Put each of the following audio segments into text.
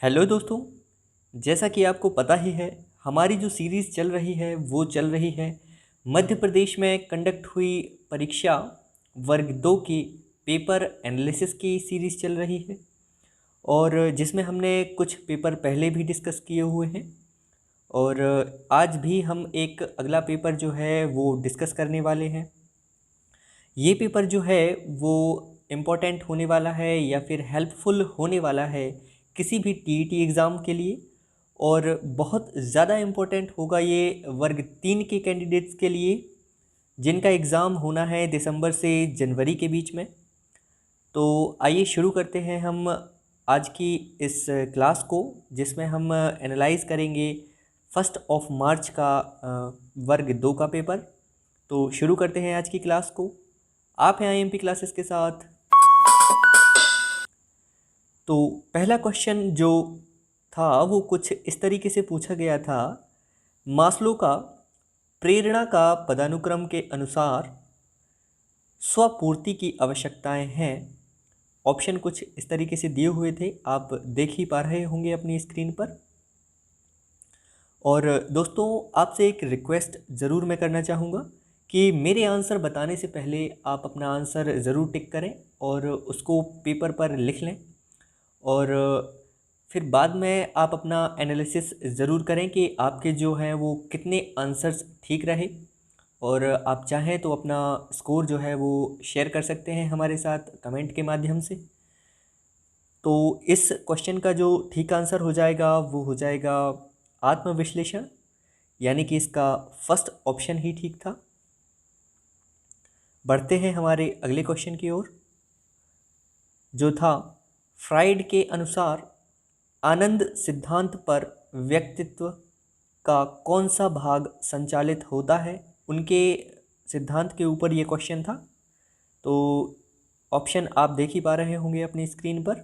Hello दोस्तों। जैसा कि आपको पता ही है, हमारी जो सीरीज़ चल रही है वो चल रही है मध्य प्रदेश में कंडक्ट हुई परीक्षा वर्ग 2 की पेपर एनालिसिस की सीरीज़ चल रही है। और जिसमें हमने कुछ पेपर पहले भी डिस्कस किए हुए हैं। और आज भी हम एक अगला पेपर जो है वो डिस्कस करने वाले हैं। ये पेपर जो है वो इम्पोर्टेंट होने वाला है या फिर हेल्पफुल होने वाला है किसी भी टीईटी एग्ज़ाम के लिए। और बहुत ज़्यादा इम्पोर्टेंट होगा ये वर्ग 3 के कैंडिडेट्स के लिए, जिनका एग्ज़ाम होना है दिसंबर से जनवरी के बीच में। तो आइए शुरू करते हैं हम आज की इस क्लास को, जिसमें हम एनालाइज करेंगे 1 मार्च का वर्ग 2 का पेपर। तो शुरू करते हैं आज की क्लास को। आप हैं आईएमपी क्लासेस के साथ। तो पहला क्वेश्चन जो था वो कुछ इस तरीके से पूछा गया था। मास्लो का प्रेरणा का पदानुक्रम के अनुसार स्वपूर्ति की आवश्यकताएं हैं। ऑप्शन कुछ इस तरीके से दिए हुए थे, आप देख ही पा रहे होंगे अपनी स्क्रीन पर। और दोस्तों, आपसे एक रिक्वेस्ट ज़रूर मैं करना चाहूँगा कि मेरे आंसर बताने से पहले आप अपना आंसर ज़रूर टिक करें और उसको पेपर पर लिख लें। और फिर बाद में आप अपना एनालिसिस ज़रूर करें कि आपके जो हैं वो कितने आंसर्स ठीक रहे। और आप चाहें तो अपना स्कोर जो है वो शेयर कर सकते हैं हमारे साथ कमेंट के माध्यम से। तो इस क्वेश्चन का जो ठीक आंसर हो जाएगा वो हो जाएगा आत्मविश्लेषण, यानी कि इसका फर्स्ट ऑप्शन ही ठीक था। बढ़ते हैं हमारे अगले क्वेश्चन की ओर, जो था फ्राइड के अनुसार आनंद सिद्धांत पर व्यक्तित्व का कौन सा भाग संचालित होता है। उनके सिद्धांत के ऊपर ये क्वेश्चन था। तो ऑप्शन आप देख ही पा रहे होंगे अपनी स्क्रीन पर।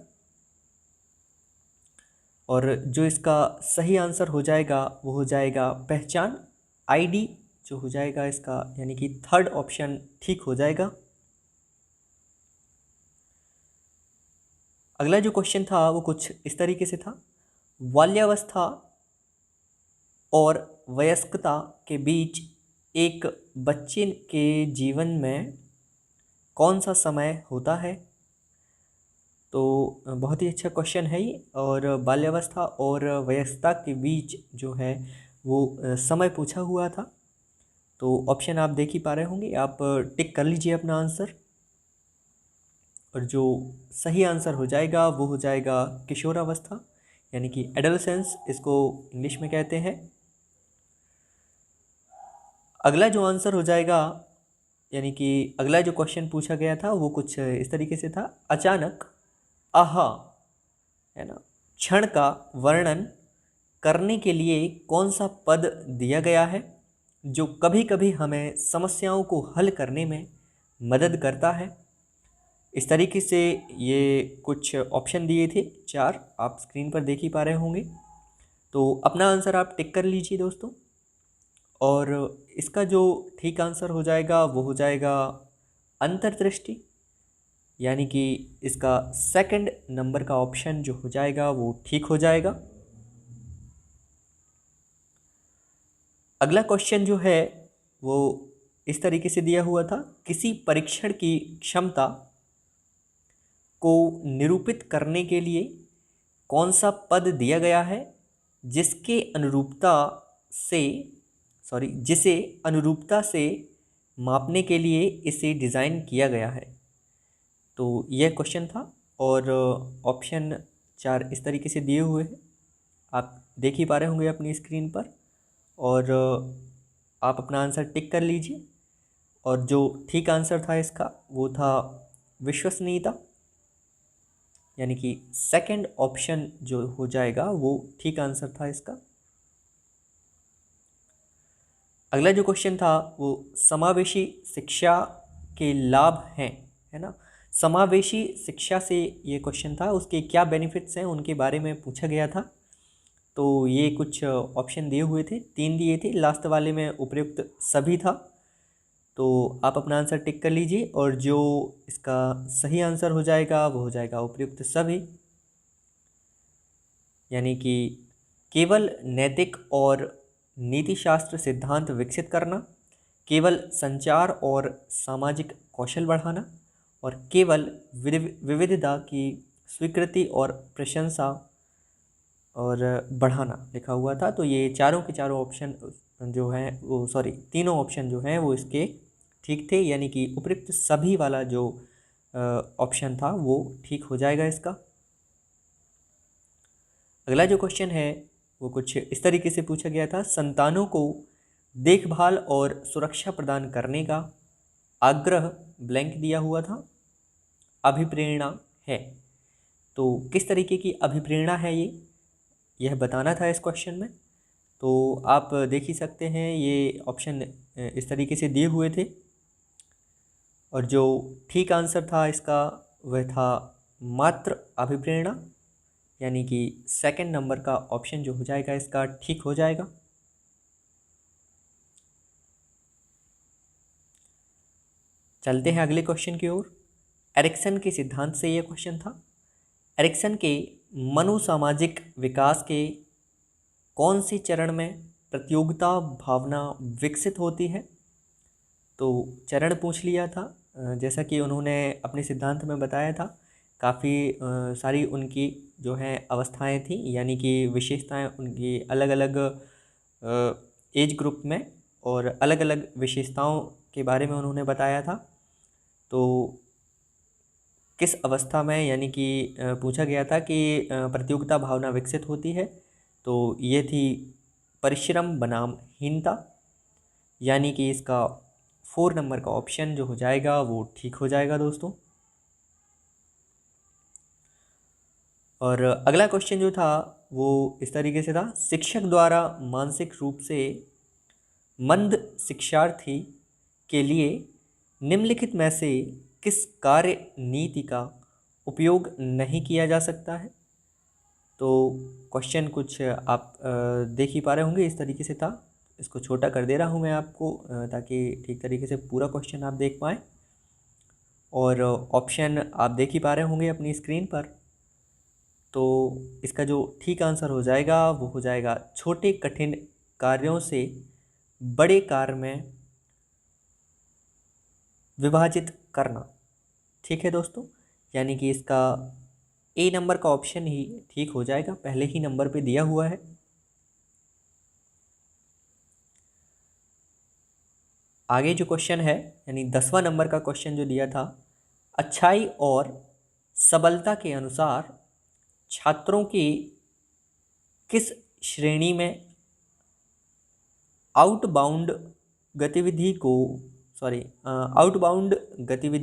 और जो इसका सही आंसर हो जाएगा वो हो जाएगा पहचान, आईडी जो हो जाएगा इसका, यानी कि थर्ड ऑप्शन ठीक हो जाएगा। अगला जो क्वेश्चन था वो कुछ इस तरीके से था। बाल्यावस्था और वयस्कता के बीच एक बच्चे के जीवन में कौन सा समय होता है। तो बहुत ही अच्छा क्वेश्चन है ये। और बाल्यावस्था और वयस्कता के बीच जो है वो समय पूछा हुआ था। तो ऑप्शन आप देख ही पा रहे होंगे, आप टिक कर लीजिए अपना आंसर। और जो सही आंसर हो जाएगा वो हो जाएगा किशोरावस्था, यानी कि एडोलेसेंस इसको इंग्लिश में कहते हैं। अगला जो आंसर हो जाएगा, यानी कि अगला जो क्वेश्चन पूछा गया था वो कुछ इस तरीके से था। अचानक आहा, है ना, क्षण का वर्णन करने के लिए कौन सा पद दिया गया है जो कभी कभी हमें समस्याओं को हल करने में मदद करता है। इस तरीके से ये कुछ ऑप्शन दिए थे, 4 आप स्क्रीन पर देख ही पा रहे होंगे। तो अपना आंसर आप टिक कर लीजिए दोस्तों। और इसका जो ठीक आंसर हो जाएगा वो हो जाएगा अंतर्दृष्टि, यानी कि इसका सेकंड नंबर का ऑप्शन जो हो जाएगा वो ठीक हो जाएगा। अगला क्वेश्चन जो है वो इस तरीके से दिया हुआ था। किसी परीक्षण की क्षमता को निरूपित करने के लिए कौन सा पद दिया गया है जिसके अनुरूपता से जिसे अनुरूपता से मापने के लिए इसे डिज़ाइन किया गया है। तो यह क्वेश्चन था। और ऑप्शन 4 इस तरीके से दिए हुए हैं, आप देख ही पा रहे होंगे अपनी स्क्रीन पर। और आप अपना आंसर टिक कर लीजिए। और जो ठीक आंसर था इसका वो था विश्वसनीयता, यानी कि सेकंड ऑप्शन जो हो जाएगा वो ठीक आंसर था इसका। अगला जो क्वेश्चन था वो समावेशी शिक्षा के लाभ हैं, है ना। समावेशी शिक्षा से ये क्वेश्चन था, उसके क्या बेनिफिट्स हैं उनके बारे में पूछा गया था। तो ये कुछ ऑप्शन दिए हुए थे, 3 दिए थे, लास्ट वाले में उपयुक्त सभी था। तो आप अपना आंसर टिक कर लीजिए। और जो इसका सही आंसर हो जाएगा वो हो जाएगा उपयुक्त सभी। यानी कि केवल नैतिक और नीतिशास्त्र सिद्धांत विकसित करना, केवल संचार और सामाजिक कौशल बढ़ाना, और केवल विविधता की स्वीकृति और प्रशंसा और बढ़ाना लिखा हुआ था। तो ये चारों के चारों ऑप्शन जो हैं वो, सॉरी, तीनों ऑप्शन जो हैं वो इसके ठीक थे, यानी कि उपयुक्त सभी वाला जो ऑप्शन था वो ठीक हो जाएगा इसका। अगला जो क्वेश्चन है वो कुछ इस तरीके से पूछा गया था, संतानों को देखभाल और सुरक्षा प्रदान करने का आग्रह ब्लैंक दिया हुआ था, अभिप्रेरणा है। तो किस तरीके की अभिप्रेरणा है यह बताना था इस क्वेश्चन में। तो आप देख ही सकते हैं ये ऑप्शन इस तरीके से दिए हुए थे, और जो ठीक आंसर था इसका वह था मात्र अभिप्रेरणा, यानी कि सेकंड नंबर का ऑप्शन जो हो जाएगा इसका ठीक हो जाएगा। चलते हैं अगले क्वेश्चन की ओर। एरिक्सन के सिद्धांत से यह क्वेश्चन था, एरिक्सन के मनोसामाजिक विकास के कौन से चरण में प्रतियोगिता भावना विकसित होती है। तो चरण पूछ लिया था, जैसा कि उन्होंने अपने सिद्धांत में बताया था, काफ़ी सारी उनकी जो हैं अवस्थाएं थी, यानी कि विशेषताएं उनकी अलग अलग एज ग्रुप में और अलग अलग विशेषताओं के बारे में उन्होंने बताया था। तो किस अवस्था में, यानी कि पूछा गया था कि प्रतियोगिता भावना विकसित होती है, तो ये थी परिश्रम बनाम हीनता, यानी कि इसका 4 नंबर का ऑप्शन जो हो जाएगा वो ठीक हो जाएगा दोस्तों। और अगला क्वेश्चन जो था वो इस तरीके से था, शिक्षक द्वारा मानसिक रूप से मंद शिक्षार्थी के लिए निम्नलिखित में से किस कार्य नीति का उपयोग नहीं किया जा सकता है। तो क्वेश्चन कुछ आप देख ही पा रहे होंगे, इस तरीके से था। इसको छोटा कर दे रहा हूँ मैं आपको ताकि ठीक तरीके से पूरा क्वेश्चन आप देख पाएँ। और ऑप्शन आप देख ही पा रहे होंगे अपनी स्क्रीन पर। तो इसका जो ठीक आंसर हो जाएगा वो हो जाएगा छोटे कठिन कार्यों से बड़े कार्य में विभाजित करना। ठीक है दोस्तों, यानी कि इसका ए नंबर का ऑप्शन ही ठीक हो जाएगा, पहले ही नंबर पे दिया हुआ है। आगे जो क्वेश्चन है, यानी 10वां नंबर का क्वेश्चन जो दिया था, अच्छाई और सबलता के अनुसार छात्रों की किस श्रेणी में आउटबाउंड गतिविधि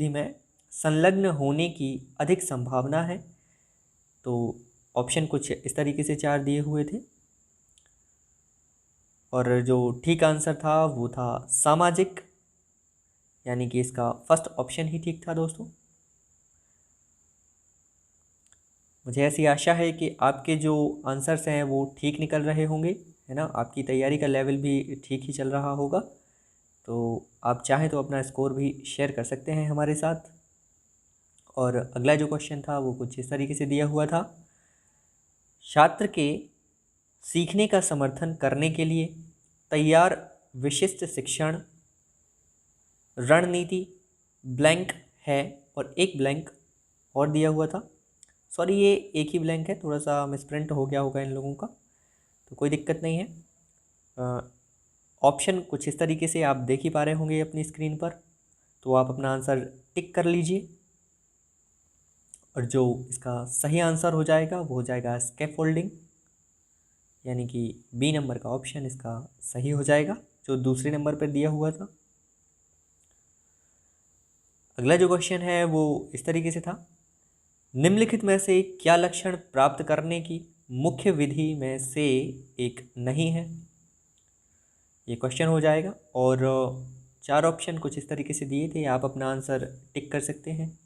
में संलग्न होने की अधिक संभावना है। तो ऑप्शन कुछ इस तरीके से 4 दिए हुए थे, और जो ठीक आंसर था वो था सामाजिक, यानी कि इसका फर्स्ट ऑप्शन ही ठीक था दोस्तों। मुझे ऐसी आशा है कि आपके जो आंसर्स हैं वो ठीक निकल रहे होंगे, है ना, आपकी तैयारी का लेवल भी ठीक ही चल रहा होगा। तो आप चाहें तो अपना स्कोर भी शेयर कर सकते हैं हमारे साथ। और अगला जो क्वेश्चन था वो कुछ इस तरीके से दिया हुआ था, छात्र के सीखने का समर्थन करने के लिए तैयार विशिष्ट शिक्षण रणनीति ब्लैंक है, और एक ब्लैंक और दिया हुआ था। सॉरी, ये एक ही ब्लैंक है, थोड़ा सा मिसप्रिंट हो गया होगा इन लोगों का, तो कोई दिक्कत नहीं है। ऑप्शन कुछ इस तरीके से आप देख ही पा रहे होंगे अपनी स्क्रीन पर, तो आप अपना आंसर टिक कर लीजिए। और जो इसका सही आंसर हो जाएगा वो हो जाएगा स्कैफोल्डिंग, यानी कि बी नंबर का ऑप्शन इसका सही हो जाएगा, जो दूसरे नंबर पर दिया हुआ था। अगला जो क्वेश्चन है वो इस तरीके से था, निम्नलिखित में से क्या लक्षण प्राप्त करने की मुख्य विधि में से एक नहीं है। ये क्वेश्चन हो जाएगा, और 4 ऑप्शन कुछ इस तरीके से दिए थे, आप अपना आंसर टिक कर सकते हैं।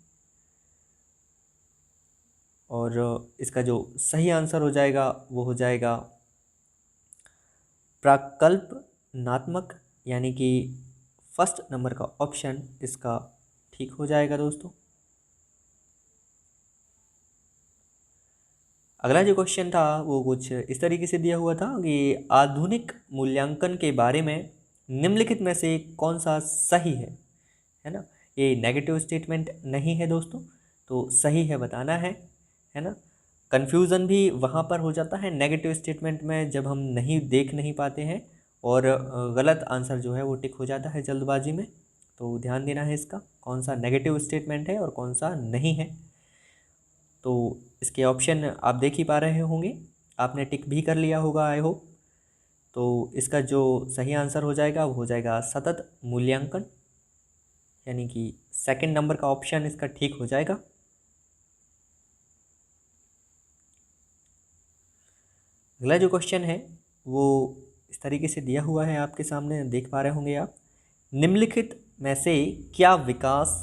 और इसका जो सही आंसर हो जाएगा वो हो जाएगा प्राकल्पनात्मक, यानी कि फर्स्ट नंबर का ऑप्शन इसका ठीक हो जाएगा दोस्तों। अगला जो क्वेश्चन था वो कुछ इस तरीके से दिया हुआ था कि आधुनिक मूल्यांकन के बारे में निम्नलिखित में से कौन सा सही है ना। ये नेगेटिव स्टेटमेंट नहीं है दोस्तों, तो सही है बताना है ना। कन्फ्यूज़न भी वहाँ पर हो जाता है नेगेटिव स्टेटमेंट में, जब हम देख नहीं पाते हैं और गलत आंसर जो है वो टिक हो जाता है जल्दबाजी में। तो ध्यान देना है इसका, कौन सा नेगेटिव स्टेटमेंट है और कौन सा नहीं है। तो इसके ऑप्शन आप देख ही पा रहे होंगे, आपने टिक भी कर लिया होगा आई होप। तो इसका जो सही आंसर हो जाएगा वो हो जाएगा सतत मूल्यांकन, यानी कि सेकंड नंबर का ऑप्शन इसका ठीक हो जाएगा। अगला जो क्वेश्चन है वो इस तरीके से दिया हुआ है आपके सामने, देख पा रहे होंगे आप। निम्नलिखित में से क्या विकास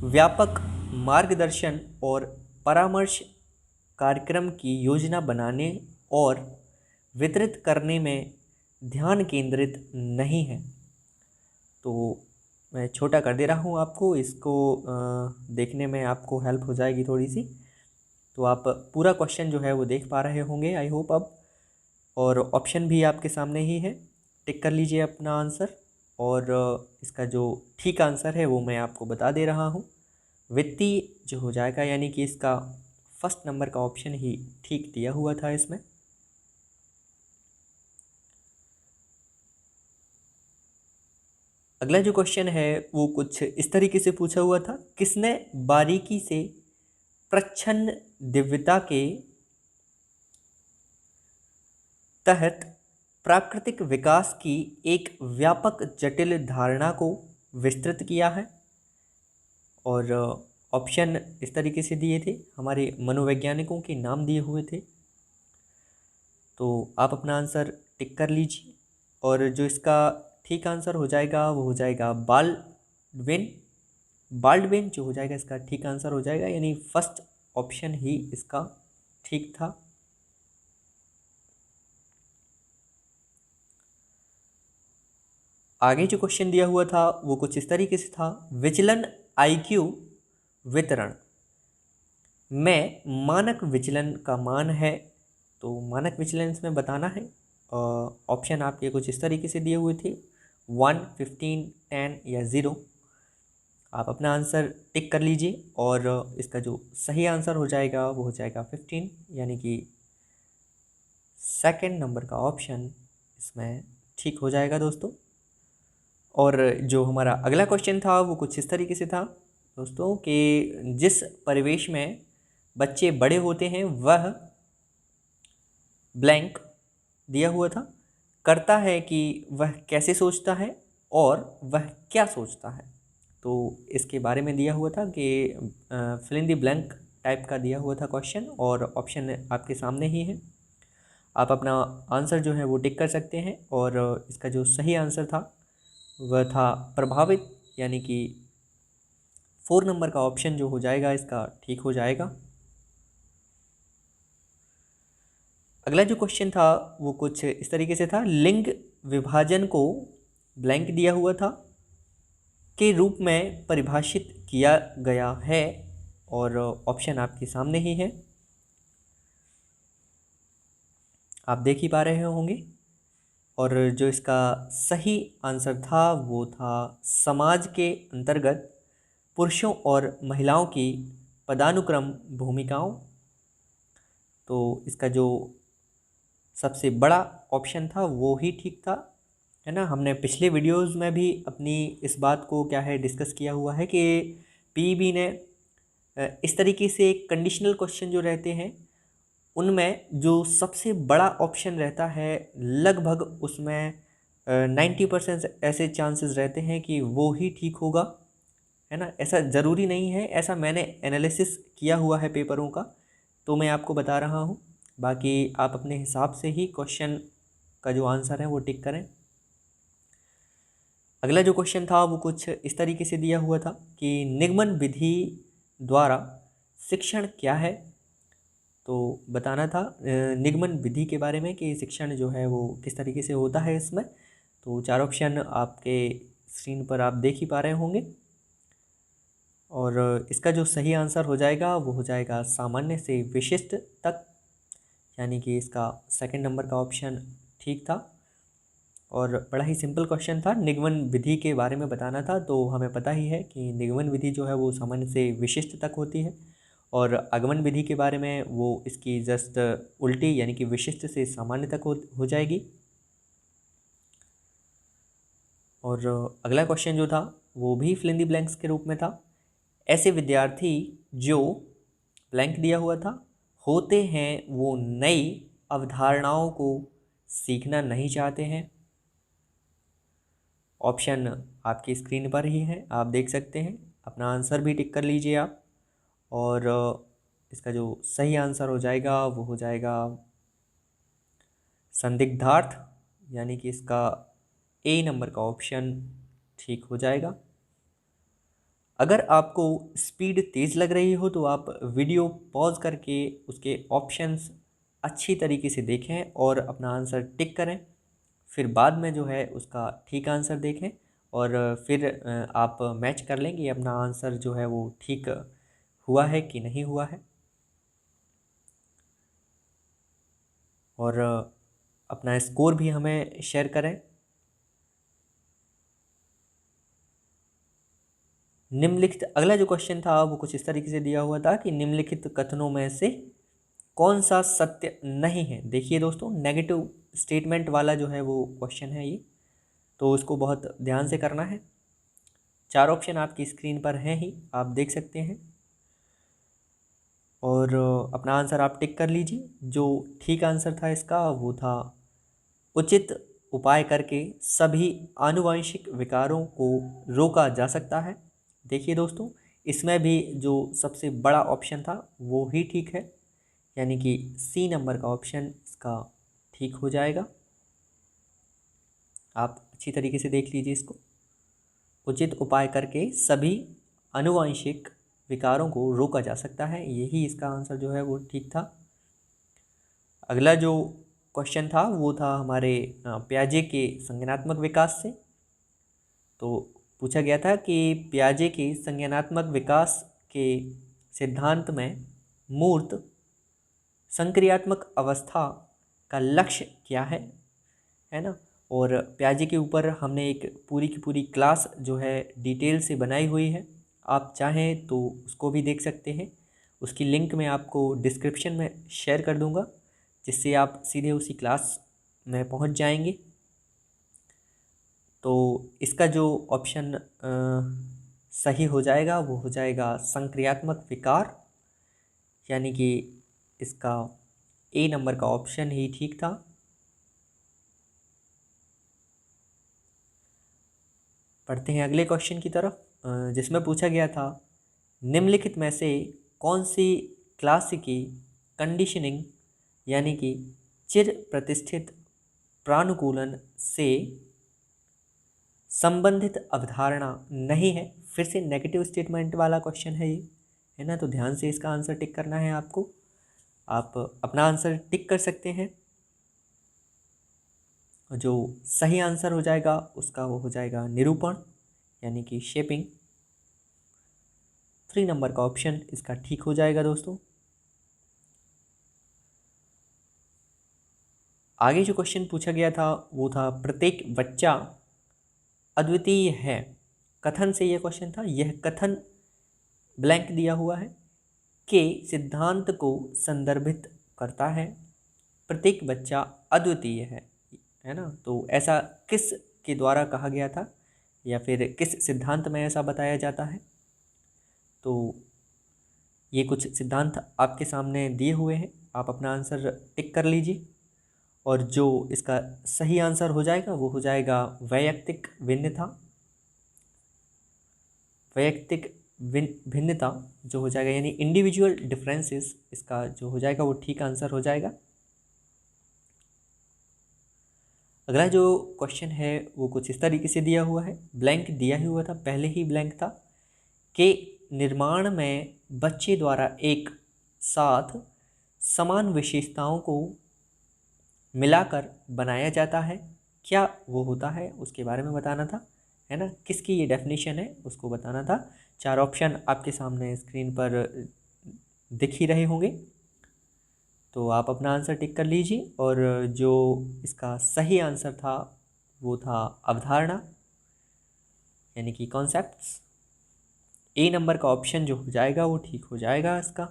व्यापक मार्गदर्शन और परामर्श कार्यक्रम की योजना बनाने और वितरित करने में ध्यान केंद्रित नहीं है। तो मैं छोटा कर दे रहा हूँ आपको, इसको देखने में आपको हेल्प हो जाएगी थोड़ी सी। तो आप पूरा क्वेश्चन जो है वो देख पा रहे होंगे आई होप अब, और ऑप्शन भी आपके सामने ही है। टिक कर लीजिए अपना आंसर, और इसका जो ठीक आंसर है वो मैं आपको बता दे रहा हूँ, वित्तीय जो हो जाएगा, यानी कि इसका फर्स्ट नंबर का ऑप्शन ही ठीक दिया हुआ था इसमें। अगला जो क्वेश्चन है वो कुछ इस तरीके से पूछा हुआ था, किसने बारीकी से प्रच्छन्न दिव्यता के तहत प्राकृतिक विकास की एक व्यापक जटिल धारणा को विस्तृत किया है। और ऑप्शन इस तरीके से दिए थे, हमारे मनोवैज्ञानिकों के नाम दिए हुए थे। तो आप अपना आंसर टिक कर लीजिए, और जो इसका ठीक आंसर हो जाएगा वो हो जाएगा बाल्डविन। बाल्डविन जो हो जाएगा इसका ठीक आंसर हो जाएगा, यानी फर्स्ट ऑप्शन ही इसका ठीक था। आगे जो क्वेश्चन दिया हुआ था वो कुछ इस तरीके से था, विचलन आईक्यू वितरण में मानक विचलन का मान है। तो मानक विचलन इसमें बताना है। ऑप्शन आपके कुछ इस तरीके से दिए हुए थे, 1, 15, 10 या 0। आप अपना आंसर टिक कर लीजिए, और इसका जो सही आंसर हो जाएगा वो हो जाएगा 15, यानी कि सेकंड नंबर का ऑप्शन इसमें ठीक हो जाएगा दोस्तों। और जो हमारा अगला क्वेश्चन था वो कुछ इस तरीके से था दोस्तों, कि जिस परिवेश में बच्चे बड़े होते हैं वह ब्लैंक दिया हुआ था, करता है कि वह कैसे सोचता है और वह क्या सोचता है। तो इसके बारे में दिया हुआ था कि fill in the blank type का दिया हुआ था क्वेश्चन, और ऑप्शन आपके सामने ही है। आप अपना आंसर जो है वो टिक कर सकते हैं, और इसका जो सही आंसर था वह था प्रभावित, यानी कि 4 नंबर का ऑप्शन जो हो जाएगा इसका ठीक हो जाएगा। अगला जो क्वेश्चन था वो कुछ इस तरीके से था, लिंग विभाजन को ब्लैंक दिया हुआ था के रूप में परिभाषित किया गया है, और ऑप्शन आपके सामने ही है, आप देख ही पा रहे होंगे। और जो इसका सही आंसर था वो था समाज के अंतर्गत पुरुषों और महिलाओं की पदानुक्रम भूमिकाओं। तो इसका जो सबसे बड़ा ऑप्शन था वो ही ठीक था, है ना। हमने पिछले वीडियोस में भी अपनी इस बात को क्या है डिस्कस किया हुआ है कि पीईबी ने इस तरीके से कंडीशनल क्वेश्चन जो रहते हैं उनमें जो सबसे बड़ा ऑप्शन रहता है लगभग उसमें 90% ऐसे चांसेस रहते हैं कि वो ही ठीक होगा, है ना। ऐसा ज़रूरी नहीं है, ऐसा मैंने एनालिसिस किया हुआ है पेपरों का, तो मैं आपको बता रहा हूँ। बाकी आप अपने हिसाब से ही क्वेश्चन का जो आंसर है वो टिक करें। अगला जो क्वेश्चन था वो कुछ इस तरीके से दिया हुआ था कि निगमन विधि द्वारा शिक्षण क्या है। तो बताना था निगमन विधि के बारे में कि शिक्षण जो है वो किस तरीके से होता है इसमें। तो 4 ऑप्शन आपके स्क्रीन पर आप देख ही पा रहे होंगे, और इसका जो सही आंसर हो जाएगा वो हो जाएगा सामान्य से विशिष्ट तक। यानी कि इसका सेकंड नंबर का ऑप्शन ठीक था। और बड़ा ही सिंपल क्वेश्चन था, निगमन विधि के बारे में बताना था। तो हमें पता ही है कि निगमन विधि जो है वो सामान्य से विशिष्ट तक होती है, और आगमन विधि के बारे में वो इसकी जस्ट उल्टी यानी कि विशिष्ट से सामान्य तक हो जाएगी। और अगला क्वेश्चन जो था वो भी फिल इन द ब्लैंक्स के रूप में था। ऐसे विद्यार्थी जो ब्लैंक दिया हुआ था होते हैं वो नई अवधारणाओं को सीखना नहीं चाहते हैं। ऑप्शन आपकी स्क्रीन पर ही है, आप देख सकते हैं। अपना आंसर भी टिक कर लीजिए आप। और इसका जो सही आंसर हो जाएगा वो हो जाएगा संदिग्धार्थ, यानी कि इसका ए नंबर का ऑप्शन ठीक हो जाएगा। अगर आपको स्पीड तेज़ लग रही हो तो आप वीडियो पॉज करके उसके ऑप्शंस अच्छी तरीके से देखें और अपना आंसर टिक करें। फिर बाद में जो है उसका ठीक आंसर देखें, और फिर आप मैच कर लें कि अपना आंसर जो है वो ठीक हुआ है कि नहीं हुआ है। और अपना स्कोर भी हमें शेयर करें। निम्नलिखित, अगला जो क्वेश्चन था वो कुछ इस तरीके से दिया हुआ था कि निम्नलिखित कथनों में से कौन सा सत्य नहीं है। देखिए दोस्तों, नेगेटिव स्टेटमेंट वाला जो है वो क्वेश्चन है ये, तो इसको बहुत ध्यान से करना है। 4 ऑप्शन आपकी स्क्रीन पर हैं ही, आप देख सकते हैं। और अपना आंसर आप टिक कर लीजिए। जो ठीक आंसर था इसका वो था उचित उपाय करके सभी आनुवंशिक विकारों को रोका जा सकता है। देखिए दोस्तों, इसमें भी जो सबसे बड़ा ऑप्शन था वो ही ठीक है, यानी कि सी नंबर का ऑप्शन इसका ठीक हो जाएगा। आप अच्छी तरीके से देख लीजिए इसको। उचित उपाय करके सभी आनुवंशिक विकारों को रोका जा सकता है, यही इसका आंसर जो है वो ठीक था। अगला जो क्वेश्चन था वो था हमारे पियाजे के संज्ञानात्मक विकास से। तो पूछा गया था कि पियाजे के संज्ञानात्मक विकास के सिद्धांत में मूर्त संक्रियात्मक अवस्था का लक्ष्य क्या है ना। और पियाजे के ऊपर हमने एक पूरी की पूरी क्लास जो है डिटेल से बनाई हुई है, आप चाहें तो उसको भी देख सकते हैं। उसकी लिंक मैं आपको डिस्क्रिप्शन में शेयर कर दूंगा, जिससे आप सीधे उसी क्लास में पहुंच जाएंगे। तो इसका जो ऑप्शन सही हो जाएगा वो हो जाएगा संक्रियात्मक विकार, यानी कि इसका ए नंबर का ऑप्शन ही ठीक था। पढ़ते हैं अगले क्वेश्चन की तरफ, जिसमें पूछा गया था निम्नलिखित में से कौन सी क्लासिकी कंडीशनिंग यानी कि चिर प्रतिष्ठित प्रानुकूलन से संबंधित अवधारणा नहीं है। फिर से नेगेटिव स्टेटमेंट वाला क्वेश्चन है ये, है ना। तो ध्यान से इसका आंसर टिक करना है आपको। आप अपना आंसर टिक कर सकते हैं। जो सही आंसर हो जाएगा उसका वो हो जाएगा निरूपण, यानी कि शेपिंग। 3 नंबर का ऑप्शन इसका ठीक हो जाएगा दोस्तों। आगे जो क्वेश्चन पूछा गया था वो था प्रत्येक बच्चा अद्वितीय है कथन से यह क्वेश्चन था। यह कथन ब्लैंक दिया हुआ है के सिद्धांत को संदर्भित करता है। प्रत्येक बच्चा अद्वितीय है ना। तो ऐसा किस के द्वारा कहा गया था, या फिर किस सिद्धांत में ऐसा बताया जाता है। तो ये कुछ सिद्धांत आपके सामने दिए हुए हैं, आप अपना आंसर टिक कर लीजिए। और जो इसका सही आंसर हो जाएगा वो हो जाएगा वैयक्तिक भिन्नता। वैयक्तिक भिन्नता जो हो जाएगा, यानी इंडिविजुअल डिफरेंसेस, इसका जो हो जाएगा वो ठीक आंसर हो जाएगा। अगला जो क्वेश्चन है वो कुछ इस तरीके से दिया हुआ है, ब्लैंक दिया ही हुआ था, पहले ही ब्लैंक था। के निर्माण में बच्चे द्वारा एक साथ समान विशेषताओं को मिलाकर बनाया जाता है, क्या वो होता है उसके बारे में बताना था, है ना। किसकी ये डेफिनेशन है उसको बताना था। 4 ऑप्शन आपके सामने स्क्रीन पर दिख ही रहे होंगे। तो आप अपना आंसर टिक कर लीजिए। और जो इसका सही आंसर था वो था अवधारणा, यानी कि कॉन्सेप्ट्स। ए नंबर का ऑप्शन जो हो जाएगा वो ठीक हो जाएगा इसका।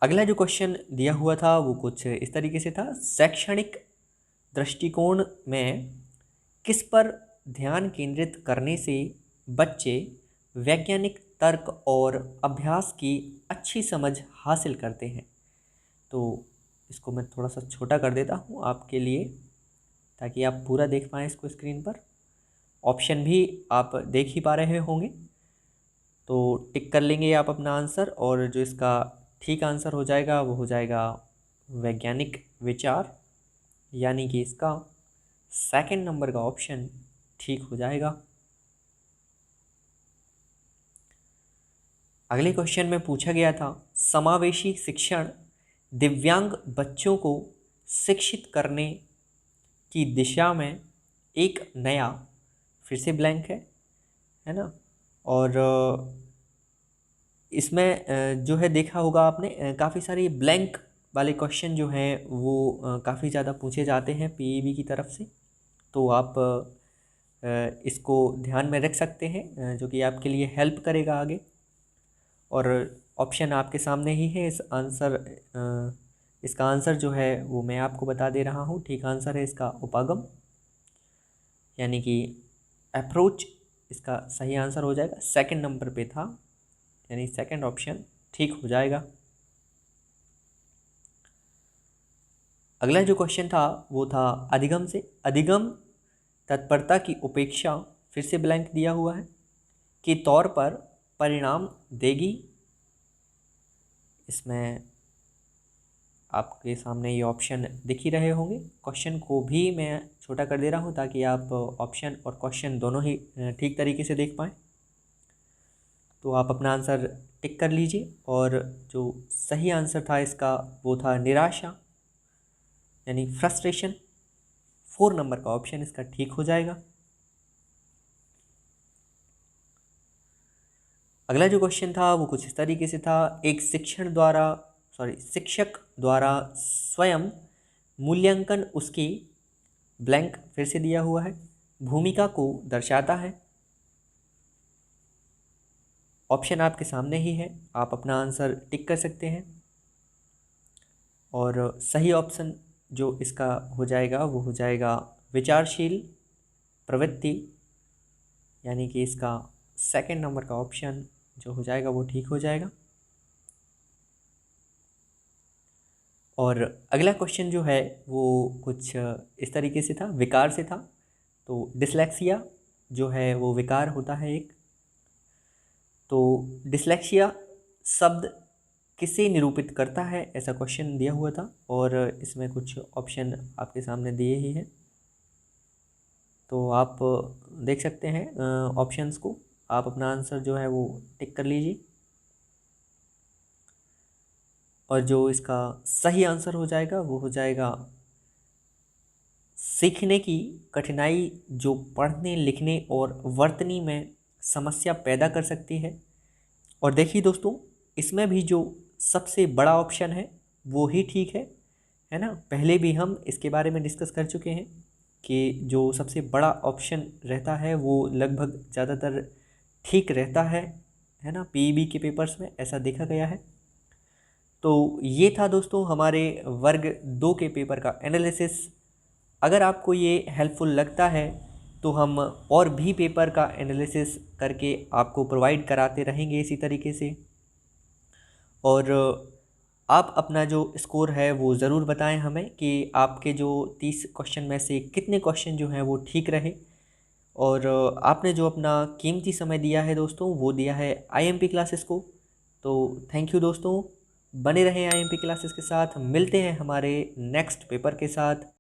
अगला जो क्वेश्चन दिया हुआ था वो कुछ इस तरीके से था, शैक्षणिक दृष्टिकोण में किस पर ध्यान केंद्रित करने से बच्चे वैज्ञानिक तर्क और अभ्यास की अच्छी समझ हासिल करते हैं। तो इसको मैं थोड़ा सा छोटा कर देता हूँ आपके लिए, ताकि आप पूरा देख पाएँ इसको स्क्रीन पर। ऑप्शन भी आप देख ही पा रहे होंगे, तो टिक कर लेंगे आप अपना आंसर। और जो इसका ठीक आंसर हो जाएगा वो हो जाएगा वैज्ञानिक विचार, यानी कि इसका सेकंड नंबर का ऑप्शन ठीक हो जाएगा। अगले क्वेश्चन में पूछा गया था, समावेशी शिक्षण दिव्यांग बच्चों को शिक्षित करने की दिशा में एक नया, फिर से ब्लैंक है ना। और इसमें जो है देखा होगा आपने, काफ़ी सारे ब्लैंक वाले क्वेश्चन जो हैं वो काफ़ी ज़्यादा पूछे जाते हैं पीईबी की तरफ से। तो आप इसको ध्यान में रख सकते हैं, जो कि आपके लिए हेल्प करेगा आगे। और ऑप्शन आपके सामने ही है। इसका आंसर जो है वो मैं आपको बता दे रहा हूँ। ठीक आंसर है इसका उपागम, यानी कि अप्रोच इसका सही आंसर हो जाएगा। सेकंड नंबर पे था, यानी सेकंड ऑप्शन ठीक हो जाएगा। अगला जो क्वेश्चन था वो था अधिगम से, अधिगम तत्परता की उपेक्षा, फिर से ब्लैंक दिया हुआ है, के तौर पर परिणाम देगी। इसमें आपके सामने ये ऑप्शन दिख ही रहे होंगे। क्वेश्चन को भी मैं छोटा कर दे रहा हूँ ताकि आप ऑप्शन और क्वेश्चन दोनों ही ठीक तरीके से देख पाएँ। तो आप अपना आंसर टिक कर लीजिए। और जो सही आंसर था इसका वो था निराशा, यानी फ्रस्ट्रेशन। 4 नंबर का ऑप्शन इसका ठीक हो जाएगा। अगला जो क्वेश्चन था वो कुछ इस तरीके से था, एक शिक्षक द्वारा स्वयं मूल्यांकन उसकी ब्लैंक, फिर से दिया हुआ है, भूमिका को दर्शाता है। ऑप्शन आपके सामने ही है, आप अपना आंसर टिक कर सकते हैं। और सही ऑप्शन जो इसका हो जाएगा वो हो जाएगा विचारशील प्रवृत्ति, यानी कि इसका सेकंड नंबर का ऑप्शन जो हो जाएगा वो ठीक हो जाएगा। और अगला क्वेश्चन जो है वो कुछ इस तरीके से था, विकार से था। तो डिसलेक्सिया जो है वो विकार होता है एक। तो डिसलेक्सिया शब्द किसे निरूपित करता है, ऐसा क्वेश्चन दिया हुआ था। और इसमें कुछ ऑप्शन आपके सामने दिए ही हैं, तो आप देख सकते हैं ऑप्शंस को। आप अपना आंसर जो है वो टिक कर लीजिए। और जो इसका सही आंसर हो जाएगा वो हो जाएगा सीखने की कठिनाई, जो पढ़ने लिखने और वर्तनी में समस्या पैदा कर सकती है। और देखिए दोस्तों, इसमें भी जो सबसे बड़ा ऑप्शन है वो ही ठीक है ना। पहले भी हम इसके बारे में डिस्कस कर चुके हैं कि जो सबसे बड़ा ऑप्शन रहता है वो लगभग ज़्यादातर ठीक रहता है ना। पीईबी के पेपर्स में ऐसा देखा गया है। तो ये था दोस्तों हमारे वर्ग 2 के पेपर का एनालिसिस। अगर आपको ये हेल्पफुल लगता है तो हम और भी पेपर का एनालिसिस करके आपको प्रोवाइड कराते रहेंगे इसी तरीके से। और आप अपना जो स्कोर है वो ज़रूर बताएं हमें कि आपके जो 30 क्वेश्चन में से कितने क्वेश्चन जो हैं वो ठीक रहे। और आपने जो अपना कीमती समय दिया है दोस्तों वो दिया है आईएमपी क्लासेस को। तो थैंक यू दोस्तों, बने रहें आईएमपी क्लासेस के साथ। मिलते हैं हमारे नेक्स्ट पेपर के साथ।